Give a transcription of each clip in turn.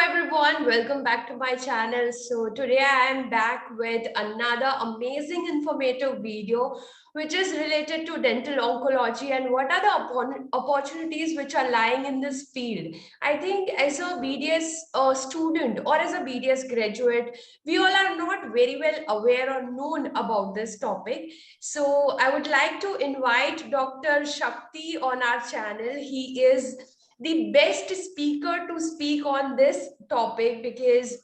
everyone, welcome back to my channel. So today I am back with another amazing informative video which is related to dental oncology and what are the opportunities which are lying in this field. I think as a BDS student or as a BDS graduate, we all are not very well aware or known about this topic. So I would like to invite Dr. Shakti on our channel. He is the best speaker to speak on this topic because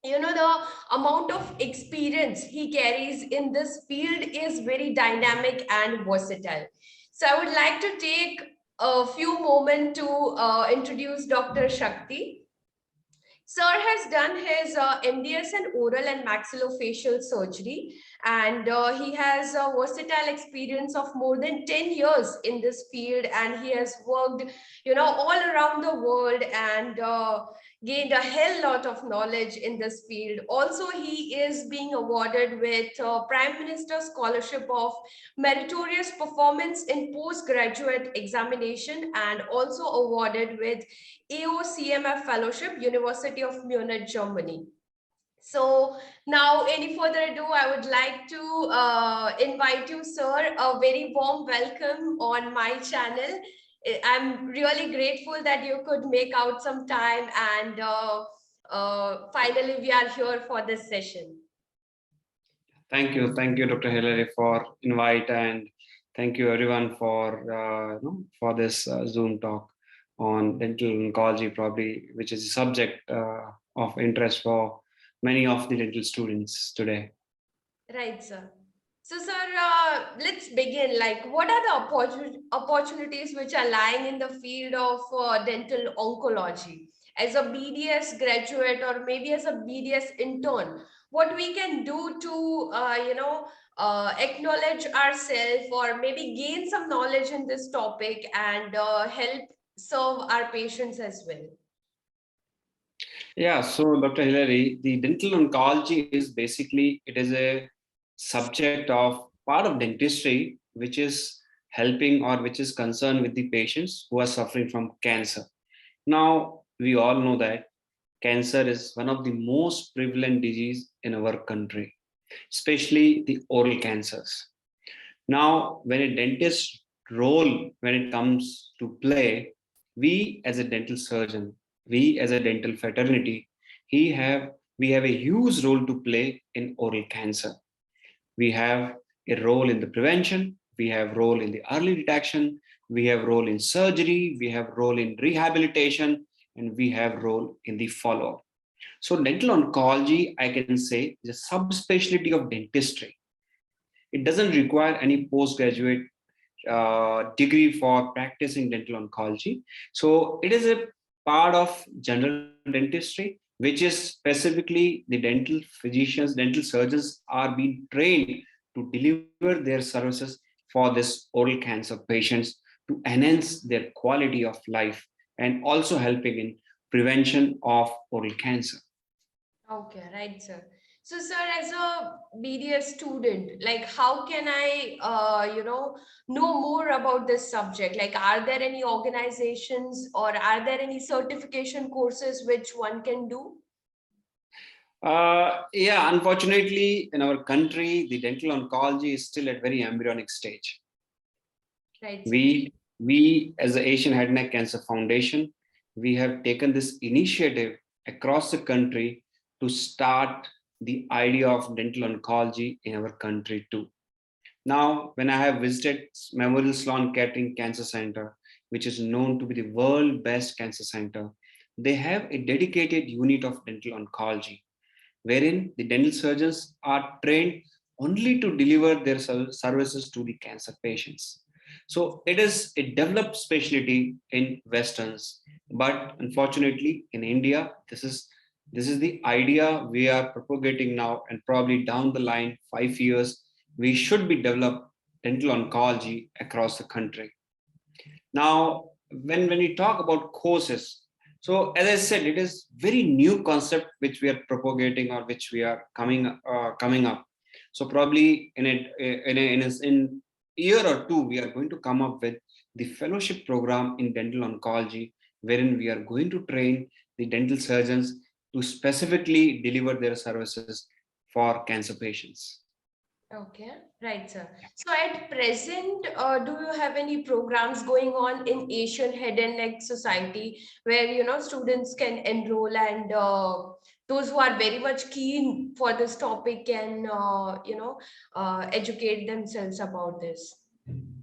the amount of experience he carries in this field is very dynamic and versatile. So I would like to take a few moments to introduce Dr. Shakti. Sir has done his MDS in oral and maxillofacial surgery, and he has a versatile experience of more than 10 years in this field, and he has worked, all around the world and gained a hell lot of knowledge in this field. Also, he is being awarded with Prime Minister Scholarship of Meritorious Performance in Postgraduate Examination, and also awarded with AOCMF Fellowship, University of Munich, Germany. So now, any further ado, I would like to invite you, sir, a very warm welcome on my channel. I'm really grateful that you could make out some time, and finally we are here for this session. Thank you, Dr. Hillary, for invite, and thank you everyone for this Zoom talk on dental oncology, probably which is a subject of interest for many of the dental students today. Right, sir. So, sir, let's begin. Like, what are the opportunities which are lying in the field of dental oncology? As a BDS graduate or maybe as a BDS intern, what we can do to, acknowledge ourselves or maybe gain some knowledge in this topic and help serve our patients as well. Yeah, so Dr. Hillary, the dental oncology is basically, it is a subject of part of dentistry, which is helping or which is concerned with the patients who are suffering from cancer. Now, we all know that cancer is one of the most prevalent disease in our country, especially the oral cancers. Now, when a dentist role, when it comes to play, we as a dental surgeon, we as a dental fraternity, he have we have a huge role to play in oral cancer. We have a role in the prevention, we have role in the early detection, we have role in surgery, we have role in rehabilitation, and we have role in the follow-up. So dental oncology, I can say, is a subspecialty of dentistry. It doesn't require any postgraduate degree for practicing dental oncology. So it is a part of general dentistry, which is specifically the dental physicians, dental surgeons are being trained to deliver their services for this oral cancer patients to enhance their quality of life and also helping in prevention of oral cancer. Okay, right, sir. So, sir, as a BDS student, like, how can I, know more about this subject? Like, are there any organizations or are there any certification courses which one can do? Yeah, unfortunately, in our country, the dental oncology is still at very embryonic stage. Right, sir. We as the Asian Head Neck Cancer Foundation, we have taken this initiative across the country to start the idea of dental oncology in our country too. Now, when I have visited Memorial Sloan Kettering Cancer Center, which is known to be the world best cancer center, they have a dedicated unit of dental oncology, wherein the dental surgeons are trained only to deliver their services to the cancer patients. So it is a developed specialty in Westerns, but unfortunately in India, this is the idea we are propagating now, and probably down the line, 5 years, we should be develop dental oncology across the country. Now, when we talk about courses, so as I said, it is very new concept which we are propagating or which we are coming up. So probably in year or two, we are going to come up with the fellowship program in dental oncology, wherein we are going to train the dental surgeons to specifically deliver their services for cancer patients. Okay, right, sir. So at present, do you have any programs going on in Asian Head and Neck Society where students can enroll, and those who are very much keen for this topic can educate themselves about this?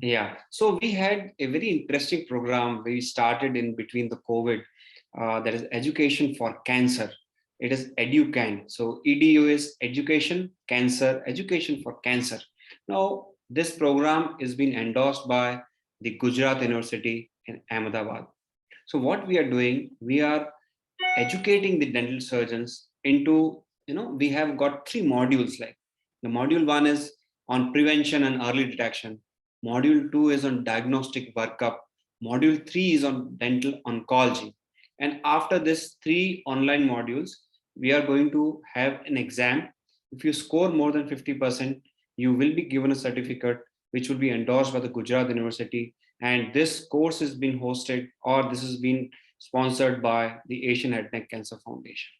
Yeah, so we had a very interesting program we started in between the COVID, that is Education for Cancer. It is EduCan. So EDU is Education, Cancer, Education for Cancer. Now, this program is being endorsed by the Gujarat University in Ahmedabad. So what we are doing, we are educating the dental surgeons into, we have got three modules. Like the module one is on prevention and early detection, module two is on diagnostic workup, module three is on dental oncology. And after this three online modules, we are going to have an exam. If you score more than 50%, you will be given a certificate which will be endorsed by the Gujarat University. And this course is being hosted, or this has been sponsored by the Asian Head Neck Cancer Foundation.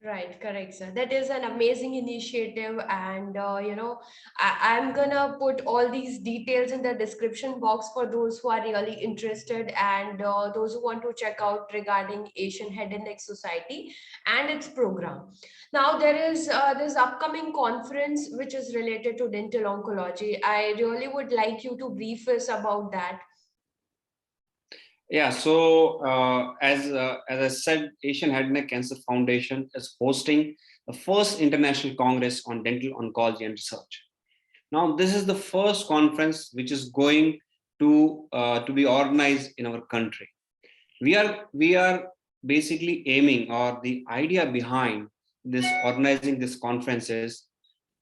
Right, correct, sir. That is an amazing initiative, and I'm gonna put all these details in the description box for those who are really interested, and those who want to check out regarding Asian Head and Neck Society and its program. Now there is this upcoming conference which is related to dental oncology. I really would like you to brief us about that. Yeah, so as I said, Asian Head and Neck Cancer Foundation is hosting the first international congress on dental oncology and research. Now, this is the first conference which is going to be organized in our country. We are basically aiming, or the idea behind this organizing this conference is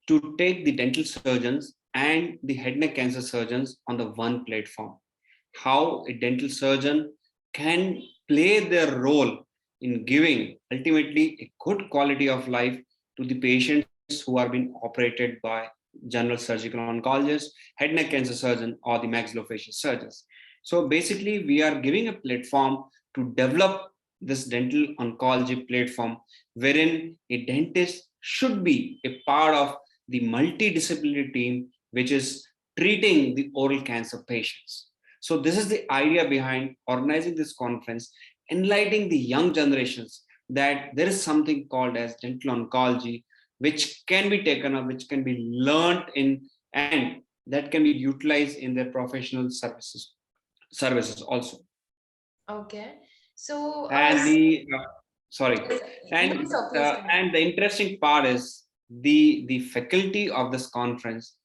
to take the dental surgeons and the head neck cancer surgeons on the one platform. How a dental surgeon can play their role in giving ultimately a good quality of life to the patients who are being operated by general surgical oncologist, head neck cancer surgeon, or the maxillofacial surgeons. So basically, we are giving a platform to develop this dental oncology platform wherein a dentist should be a part of the multidisciplinary team which is treating the oral cancer patients. So this is the idea behind organizing this conference, enlightening the young generations that there is something called as dental oncology, which can be taken up, which can be learned in, and that can be utilized in their professional services also. Okay, so And the sorry, no, sir, please continue. and the interesting part is the faculty of this conference.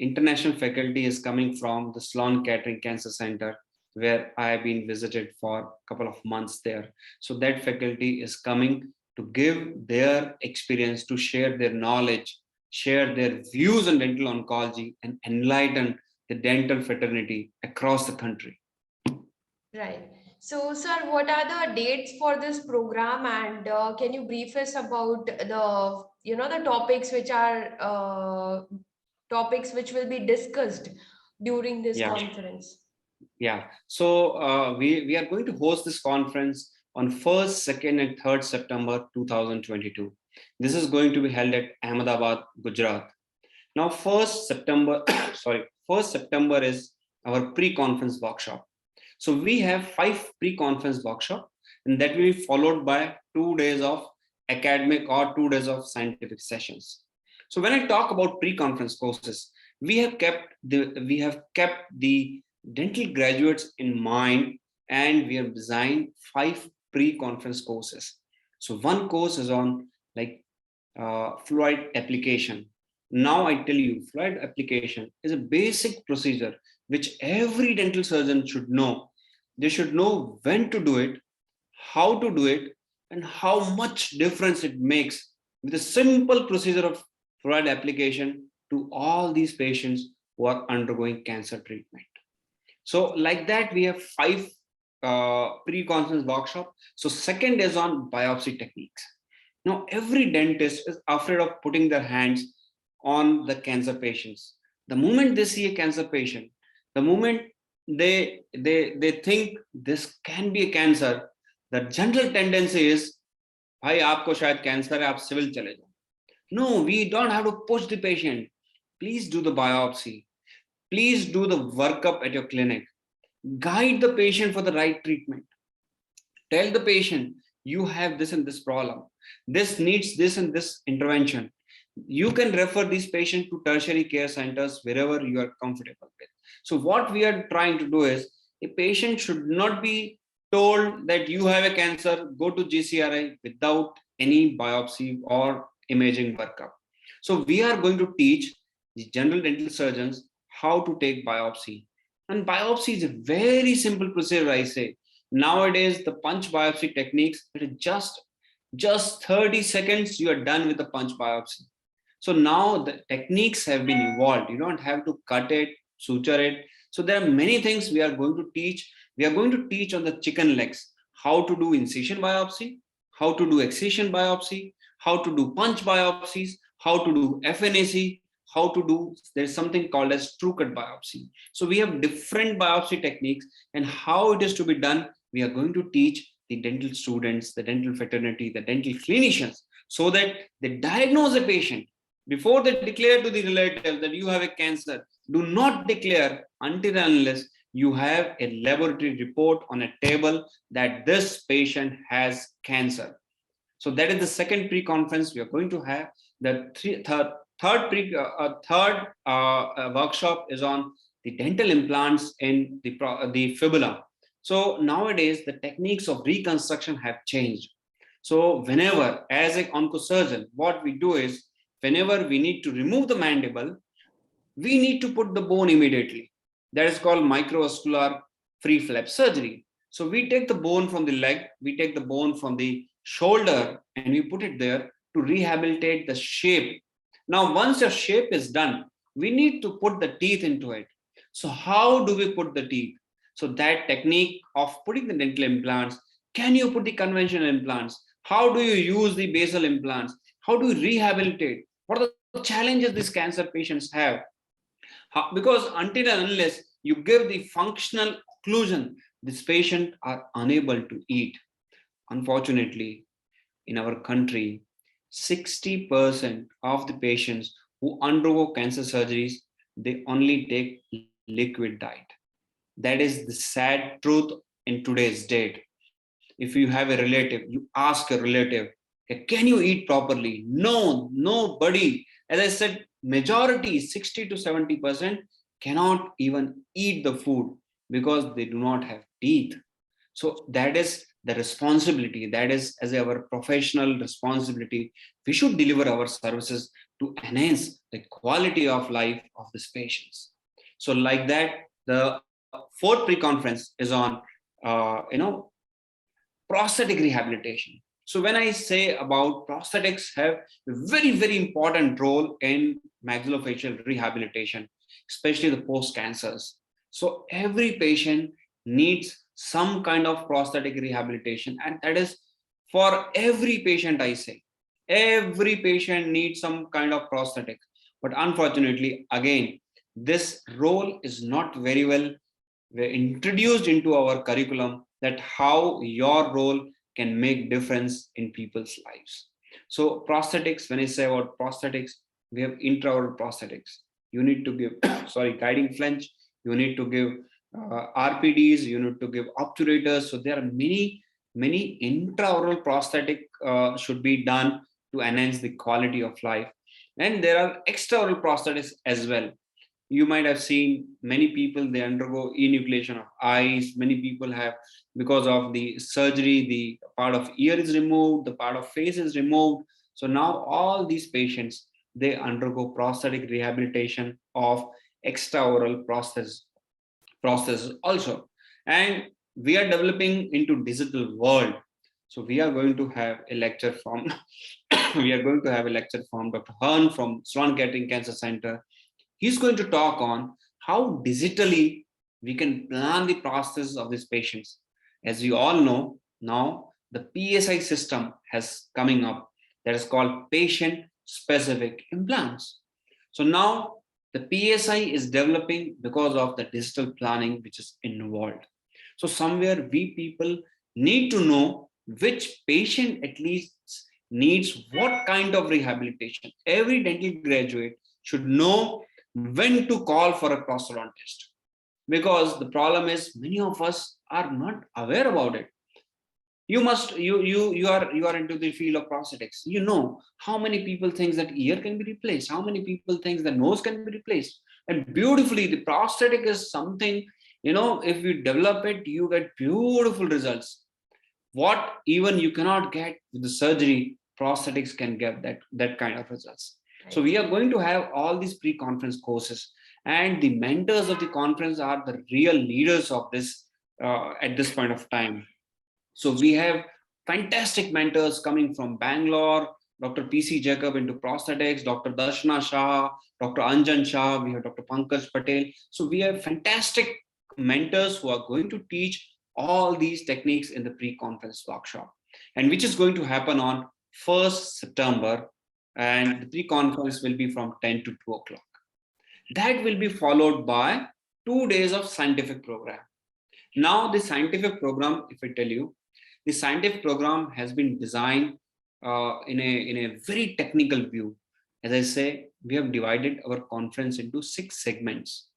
International faculty is coming from the Sloan Kettering Cancer Center, where I have been visited for a couple of months there. So that faculty is coming to give their experience, to share their knowledge, share their views on dental oncology, and enlighten the dental fraternity across the country. Right. So, sir, what are the dates for this program, and can you brief us about the topics which are topics which will be discussed during this Yeah. conference? Yeah, so we are going to host this conference on 1st, 2nd, and 3rd September 2022. This is going to be held at Ahmedabad, Gujarat. Now, 1st September, sorry, 1st September is our pre-conference workshop. So we have 5 pre-conference workshop, and that will be followed by 2 days of academic or 2 days of scientific sessions. So when I talk about pre-conference courses, we have kept the dental graduates in mind, and we have designed 5 pre-conference courses. So one course is on like fluoride application. Now I tell you, fluoride application is a basic procedure which every dental surgeon should know. They should know when to do it, how to do it, and how much difference it makes with a simple procedure of fluoride application to all these patients who are undergoing cancer treatment. So like that, we have 5 pre-conference workshop. So second is on biopsy techniques. Now, every dentist is afraid of putting their hands on the cancer patients. The moment they see a cancer patient, the moment they think this can be a cancer, The general tendency is, भाई आपको शायद cancer है, आप civil चले जाओ. No, we don't have to push the patient. Please do the biopsy. Please do the workup at your clinic. Guide the patient for the right treatment. Tell the patient, you have this and this problem. This needs this and this intervention. You can refer these patients to tertiary care centers wherever you are comfortable with. So what we are trying to do is, a patient should not be told that you have a cancer, go to GCRI without any biopsy or imaging workup. So we are going to teach the general dental surgeons how to take biopsy. And biopsy is a very simple procedure, I say. Nowadays, the punch biopsy techniques, it is just 30 seconds, you are done with the punch biopsy. So now the techniques have been evolved. You don't have to cut it, suture it. So there are many things we are going to teach. We are going to teach on the chicken legs, how to do incision biopsy, how to do excision biopsy, how to do punch biopsies, how to do FNAC, how to do, there's something called as true cut biopsy. So we have different biopsy techniques, and how it is to be done, we are going to teach the dental students, the dental fraternity, the dental clinicians, so that they diagnose a patient before they declare to the relative that you have a cancer. Do not declare until and unless you have a laboratory report on a table that this patient has cancer. So that is the second pre-conference we are going to have. The third workshop is on the dental implants in the fibula. So nowadays the techniques of reconstruction have changed. So whenever, as an oncosurgeon, what we do is, whenever we need to remove the mandible, we need to put the bone immediately. That is called microvascular free flap surgery. So we take the bone from the leg, we take the bone from the shoulder, and we put it there to rehabilitate the shape. Now, once your shape is done, we need to put the teeth into it. So how do we put the teeth? So that technique of putting the dental implants, can you put the conventional implants? How do you use the basal implants? How do you rehabilitate? What are the challenges these cancer patients have? Because until and unless you give the functional occlusion, this patient are unable to eat. Unfortunately, in our country, 60% of the patients who undergo cancer surgeries, they only take liquid diet. That is the sad truth in today's date. If you have a relative, you ask a relative, can you eat properly? No, nobody. As I said, majority, 60 to 70%, cannot even eat the food because they do not have teeth. So that is the responsibility. That is, as our professional responsibility, we should deliver our services to enhance the quality of life of these patients. So like that, the fourth pre-conference is on, prosthetic rehabilitation. So when I say about prosthetics have a very, very important role in maxillofacial rehabilitation, especially the post-cancers. So every patient needs some kind of prosthetic rehabilitation, and that is for every patient, I say. Every patient needs some kind of prosthetic. But unfortunately, again, this role is not very well introduced into our curriculum, that how your role can make difference in people's lives. So prosthetics, when I say about prosthetics, we have intraoral prosthetics. You need to give, guiding flange. You need to give RPDs. You need to give obturators. So there are many intraoral prosthetic should be done to enhance the quality of life. And there are extraoral prosthetics as well. You might have seen many people, they undergo enucleation of eyes. Many people have, because of the surgery, the part of ear is removed, the part of face is removed. So now all these patients, they undergo prosthetic rehabilitation of extraoral prosthesis also. And we are developing into digital world. So we are going to have a lecture from Dr. Hearn from Sloan Kettering Cancer Center. He's going to talk on how digitally we can plan the process of these patients. As you all know, now the PSI system has coming up, that is called patient specific implants. So now the PSI is developing because of the digital planning which is involved. So somewhere we people need to know which patient at least needs what kind of rehabilitation. Every dental graduate should know when to call for a prosthodontist, because the problem is many of us are not aware about it. You are into the field of prosthetics. You know how many people think that ear can be replaced, how many people think that nose can be replaced. And beautifully, the prosthetic is something, if you develop it, you get beautiful results. What even you cannot get with the surgery, prosthetics can get that kind of results. So we are going to have all these pre-conference courses, and the mentors of the conference are the real leaders of this at this point of time. So we have fantastic mentors coming from Bangalore, Dr. PC Jacob into prosthetics, Dr. Darshana Shah, Dr. Anjan Shah, we have Dr. Pankaj Patel. So we have fantastic mentors who are going to teach all these techniques in the pre-conference workshop, and which is going to happen on 1st September, and the pre-conference will be from 10 to 2 o'clock. That will be followed by 2 days of scientific program. Now the scientific program, if I tell you, the scientific program has been designed in a very technical view. As I say, we have divided our conference into 6 segments.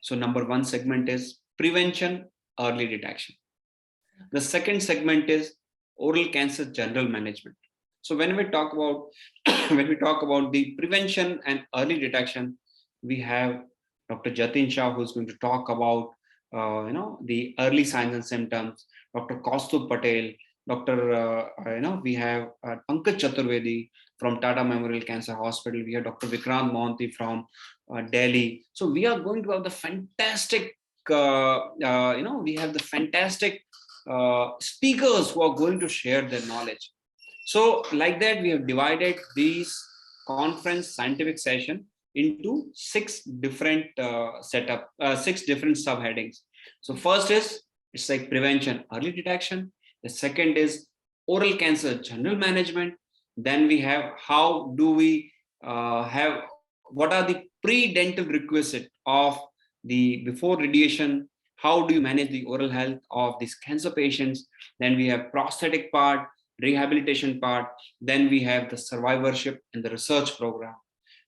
So number 1 segment is prevention, early detection. The second segment is oral cancer general management. So when we talk about when we talk about the prevention and early detection, we have Dr. Jatin Shah, who's going to talk about the early signs and symptoms. Dr. Kaustubh Patel, we have Pankaj Chaturvedi from Tata Memorial Cancer Hospital. We have Dr. Vikrant Mohanty from Delhi. So we are going to have the fantastic, we have the fantastic speakers who are going to share their knowledge. So like that, we have divided these conference scientific session into 6 different 6 different subheadings. So first is, it's like prevention, early detection. The second is oral cancer general management. Then we have how do we have, what are the pre-dental requisite of the before radiation, how do you manage the oral health of these cancer patients. Then we have prosthetic part, rehabilitation part. Then we have the survivorship and the research program.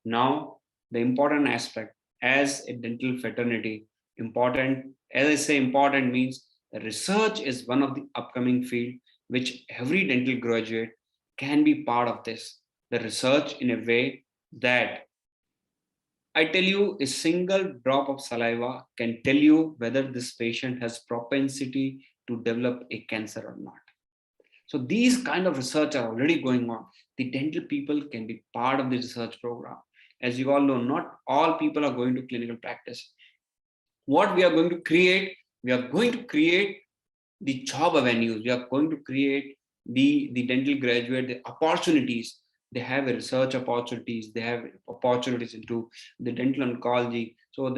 Now the important aspect, as a dental fraternity, important, as I say, important means research is one of the upcoming field which every dental graduate can be part of this. The research in a way that I tell you, a single drop of saliva can tell you whether this patient has propensity to develop a cancer or not. So these kind of research are already going on. The dental people can be part of the research program. As you all know, not all people are going to clinical practice. What we are going to create, we are going to create the job avenues. We are going to create the dental graduate, the opportunities. They have a research opportunities. They have opportunities into the dental oncology. So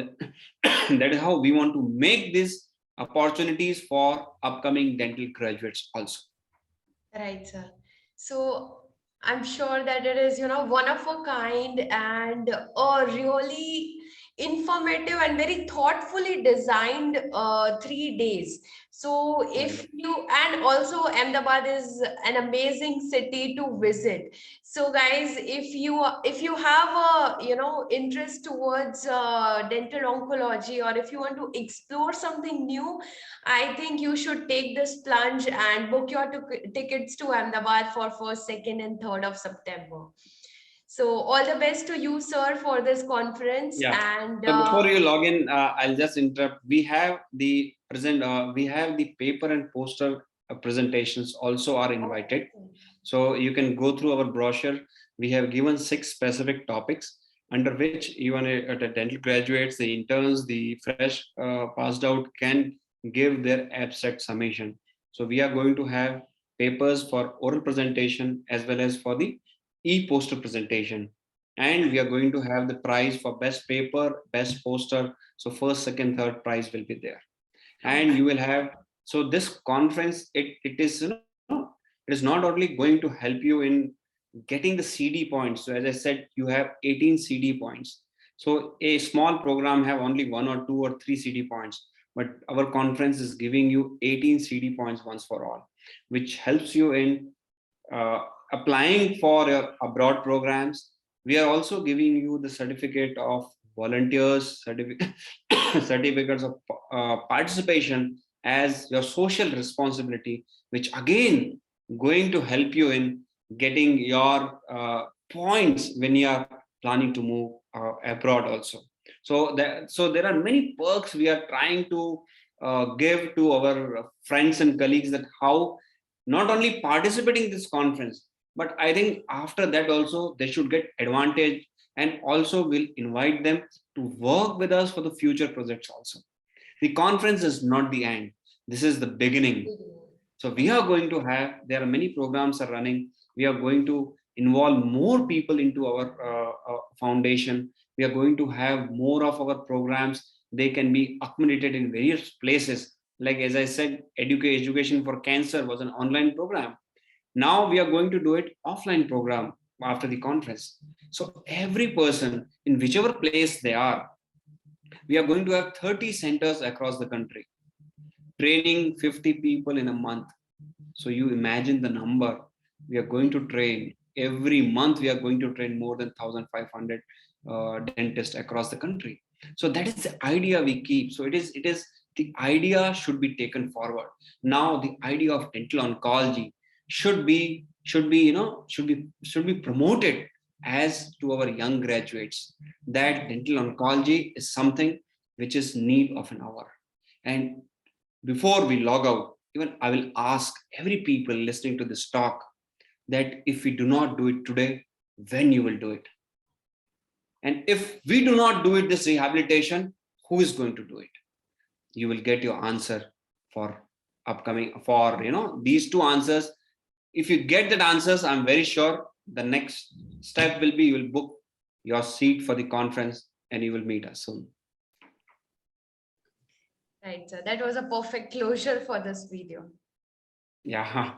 that is how we want to make these opportunities for upcoming dental graduates also. Right, sir. So I'm sure that it is, one of a kind and a really informative and very thoughtfully designed 3 days. So if you, and also Ahmedabad is an amazing city to visit. So guys, if you have a, interest towards dental oncology, or if you want to explore something new, I think you should take this plunge and book your tickets to Ahmedabad for 1st, 2nd, and 3rd of September. So all the best to you, sir, for this conference. Yeah. And So before you log in, I'll just interrupt. We have the paper and poster presentations also are invited. So you can go through our brochure. We have given 6 specific topics under which even the dental graduates, the interns, the fresh passed out can give their abstract summation. So we are going to have papers for oral presentation as well as for the e-poster presentation. And we are going to have the prize for best paper, best poster. So 1st, 2nd, 3rd prize will be there. And you will have, so this conference, it is, it is not only going to help you in getting the CD points. So as I said, you have 18 CD points. So a small program have only 1 or 2 or 3 CD points, but our conference is giving you 18 CD points once for all. which helps you in applying for your abroad programs. We are also giving you the certificate of volunteers, certificates of participation as your social responsibility, which again going to help you in getting your points when you are planning to move abroad also. So there are many perks we are trying to give to our friends and colleagues, that how not only participating in this conference, but I think after that also they should get advantage, and also will invite them to work with us for the future projects also. The conference is not the end, this is the beginning. So we are going to have, there are many programs are running, we are going to involve more people into our foundation. We are going to have more of our programs, they can be accommodated in various places. Like as I said, education for cancer was an online program. Now we are going to do it offline program after the conference. So every person in whichever place they are, we are going to have 30 centers across the country, training 50 people in a month. So you imagine the number we are going to train. Every month we are going to train more than 1,500 dentists across the country. So that is the idea we keep. So it is the idea should be taken forward. Now the idea of dental oncology should be promoted as to our young graduates, that dental oncology is something which is need of an hour. And before we log out, even I will ask every people listening to this talk that if we do not do it today, when you will do it? And if we do not do it, this rehabilitation, who is going to do it? You will get your answer for upcoming, for these two answers. If you get that answers, I'm very sure the next step will be you will book your seat for the conference and you will meet us soon. Right, sir. That was a perfect closure for this video. Yeah.